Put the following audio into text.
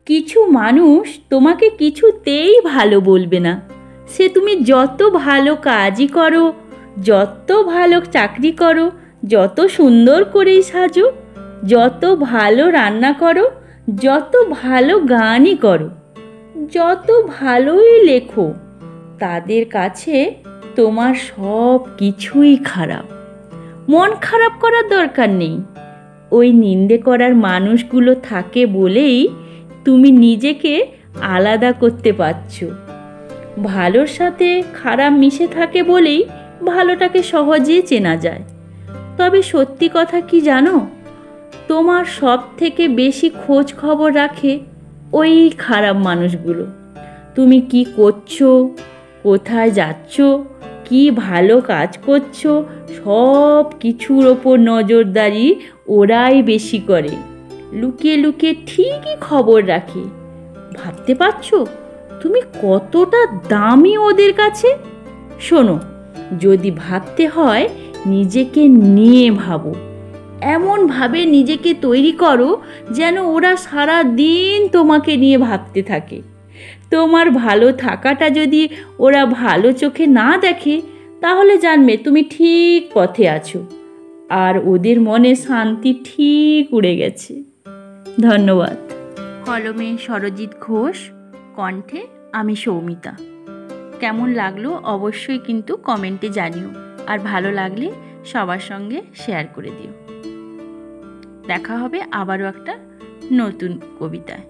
কিছু মানুষ তোমাকে কিছুতেই ভালো বলবে না। সে তুমি যত ভালো কাজই করো, যত ভালো চাকরি করো, যত সুন্দর করেই সাজো, যত ভালো রান্না করো, যত ভালো গানই করো, যত ভালোই লেখো, তাদের কাছে তোমার সব কিছুই খারাপ। মন খারাপ করার দরকার নেই। ওই নিন্দে করার মানুষগুলো থাকে বলেই তুমি নিজেকে আলাদা করতে পারছো। ভালোর সাথে খারাপ মিশে থাকে বলেই ভালোটাকে সহজেই চেনা যায়। তবে সত্যি কথা কি জানো, তোমার সব থেকে বেশি খোঁজ খবর রাখে ওই খারাপ মানুষগুলো। তুমি কি করছো, কোথায় যাচ্ছ, কি ভালো কাজ করছো, সব কিছুর ওপর নজরদারি ওরাই বেশি করে। লুকিয়ে লুকিয়ে ঠিকই খবর রাখে। ভাবতে পারছো তুমি কতটা দামি ওদের কাছে? শোনো, যদি ভাবতে হয় নিজেকে নিয়ে ভাবো। এমনভাবে নিজেকে তৈরি করো যেন ওরা সারা দিন তোমাকে নিয়ে ভাবতে থাকে। তোমার ভালো থাকাটা যদি ওরা ভালো চোখে না দেখে, তাহলে জানবে তুমি ঠিক পথে আছো আর ওদের মনে শান্তি ঠিক উড়ে গেছে। ধন্যবাদ। কলমে সরজিৎ ঘোষ, কণ্ঠে আমি সৌমিতা। কেমন লাগলো অবশ্যই কিন্তু কমেন্টে জানিও, আর ভালো লাগলে সবার সঙ্গে শেয়ার করে দিও। দেখা হবে আবারও একটা নতুন কবিতায়।